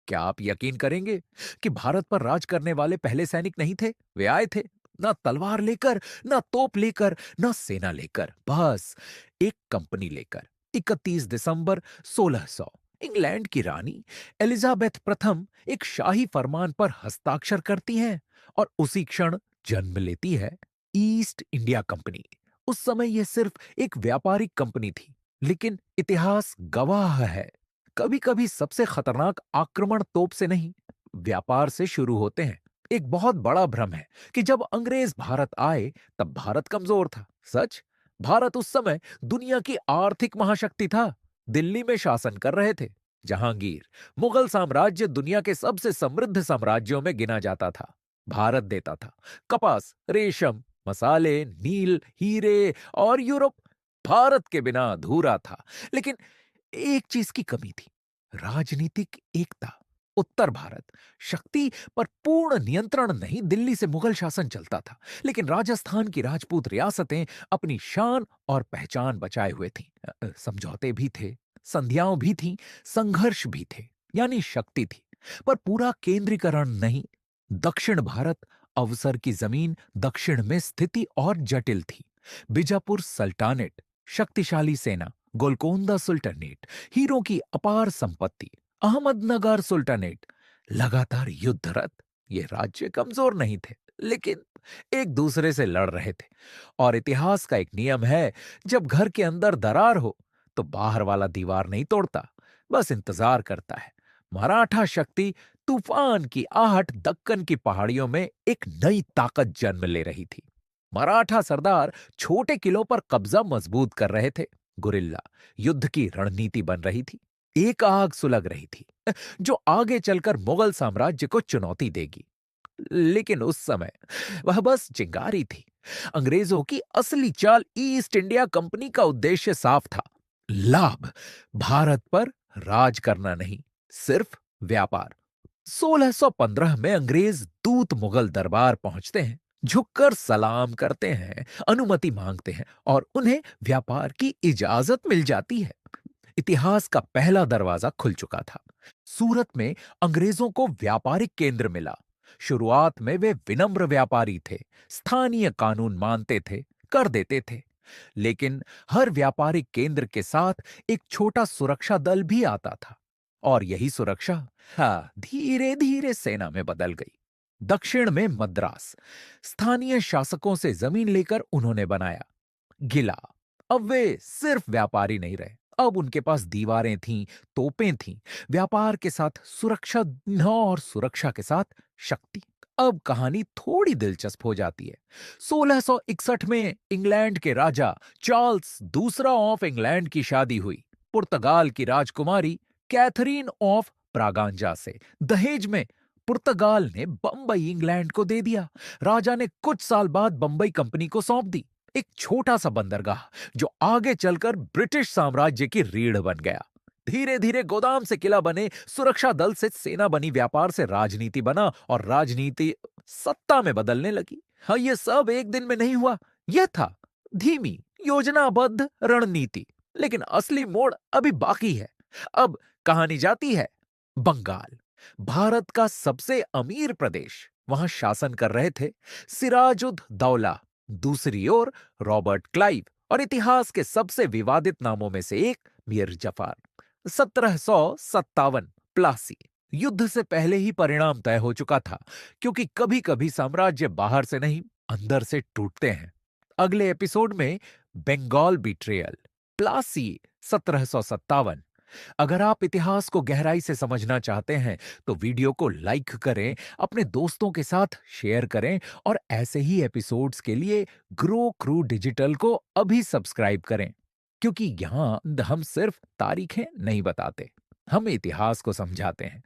क्या आप यकीन करेंगे कि भारत पर राज करने वाले पहले सैनिक नहीं थे? वे आए थे ना तलवार लेकर, ना तोप लेकर, ना सेना लेकर, बस एक कंपनी लेकर। 31 दिसंबर 1600 इंग्लैंड की रानी एलिजाबेथ प्रथम एक शाही फरमान पर हस्ताक्षर करती हैं और उसी क्षण जन्म लेती है ईस्ट इंडिया कंपनी। उस समय यह सिर्फ एक व्यापारिक कंपनी थी, लेकिन इतिहास गवाह है कभी कभी सबसे खतरनाक आक्रमण तोप से नहीं, व्यापार से शुरू होते हैं। एक बहुत बड़ा भ्रम है कि जब अंग्रेज भारत आए तब भारत कमजोर था। सच, भारत उस समय दुनिया की आर्थिक महाशक्ति था। दिल्ली में शासन कर रहे थे जहांगीर। मुगल साम्राज्य दुनिया के सबसे समृद्ध साम्राज्यों में गिना जाता था। भारत देता था कपास, रेशम, मसाले, नील, हीरे, और यूरोप भारत के बिना अधूरा था। लेकिन एक चीज की कमी थी, राजनीतिक एकता। उत्तर भारत शक्ति पर पूर्ण नियंत्रण नहीं, दिल्ली से मुगल शासन चलता था, लेकिन राजस्थान की राजपूत रियासतें अपनी शान और पहचान बचाए हुए थीं। समझौते भी थे, संधियां भी थीं, संघर्ष भी थे, यानी शक्ति थी, पर पूरा केंद्रीकरण नहीं। दक्षिण भारत अवसर की जमीन, दक्षिण में स्थिति और जटिल थी। बीजापुर सल्टानेट, शक्तिशाली सेना, गोलकोंडा सुल्तानेट, हीरों की अपार संपत्ति, अहमदनगर सुल्तानेट, लगातार युद्धरत। ये राज्य कमजोर नहीं थे, लेकिन एक दूसरे से लड़ रहे थे। और इतिहास का एक नियम है, जब घर के अंदर दरार हो तो बाहर वाला दीवार नहीं तोड़ता, बस इंतजार करता है। मराठा शक्ति तूफान की आहट दक्कन की पहाड़ियों में एक नई ताकत जन्म ले रही थी। मराठा सरदार छोटे किलों पर कब्जा मजबूत कर रहे थे। गुरिल्ला युद्ध की रणनीति बन रही थी। एक आग सुलग रही थी जो आगे चलकर मुगल साम्राज्य को चुनौती देगी। लेकिन उस समय वह बस चिंगारी थी। अंग्रेजों की असली चाल ईस्ट इंडिया कंपनी का उद्देश्य साफ था, लाभ। भारत पर राज करना नहीं, सिर्फ व्यापार। 1615 में अंग्रेज दूत मुगल दरबार पहुंचते हैं, झुककर सलाम करते हैं, अनुमति मांगते हैं और उन्हें व्यापार की इजाजत मिल जाती है। इतिहास का पहला दरवाजा खुल चुका था। सूरत में अंग्रेजों को व्यापारिक केंद्र मिला। शुरुआत में वे विनम्र व्यापारी थे, स्थानीय कानून मानते थे, कर देते थे। लेकिन हर व्यापारिक केंद्र के साथ एक छोटा सुरक्षा दल भी आता था, और यही सुरक्षा धीरे धीरे सेना में बदल गई। दक्षिण में मद्रास स्थानीय शासकों से जमीन लेकर उन्होंने बनाया। गिला, अब वे सिर्फ व्यापारी नहीं रहे, अब उनके पास दीवारें थीं, तोपें थीं, व्यापार के साथ सुरक्षा और सुरक्षा के साथ शक्ति। अब कहानी थोड़ी दिलचस्प हो जाती है। 1661 में इंग्लैंड के राजा चार्ल्स दूसरा ऑफ इंग्लैंड की शादी हुई पुर्तगाल की राजकुमारी कैथरीन ऑफ ब्रागांजा से। दहेज में पुर्तगाल ने बंबई इंग्लैंड को दे दिया। राजा ने कुछ साल बाद बंबई कंपनी को सौंप दी, एक छोटा सा बंदरगाह जो आगे चलकर ब्रिटिश साम्राज्य की रीढ़ बन गया। धीरे धीरे गोदाम से किला बने, सुरक्षा दल से सेना बनी, व्यापार से राजनीति बना, और राजनीति सत्ता में बदलने लगी। हाँ, ये सब एक दिन में नहीं हुआ। यह था धीमी, योजनाबद्ध रणनीति, लेकिन असली मोड़ अभी बाकी है। अब कहानी जाती है बंगाल, भारत का सबसे अमीर प्रदेश। वहां शासन कर रहे थे सिराजुद दौला, दूसरी ओर रॉबर्ट क्लाइव, और इतिहास के सबसे विवादित नामों में से एक मीर जफर। 1757 प्लासी। युद्ध से पहले ही परिणाम तय हो चुका था, क्योंकि कभी कभी साम्राज्य बाहर से नहीं, अंदर से टूटते हैं। अगले एपिसोड में बंगाल बिट्रेयल, प्लासी, 1757। अगर आप इतिहास को गहराई से समझना चाहते हैं तो वीडियो को लाइक करें, अपने दोस्तों के साथ शेयर करें, और ऐसे ही एपिसोड्स के लिए ग्रो क्रू डिजिटल को अभी सब्सक्राइब करें, क्योंकि यहां हम सिर्फ तारीखें नहीं बताते, हम इतिहास को समझाते हैं।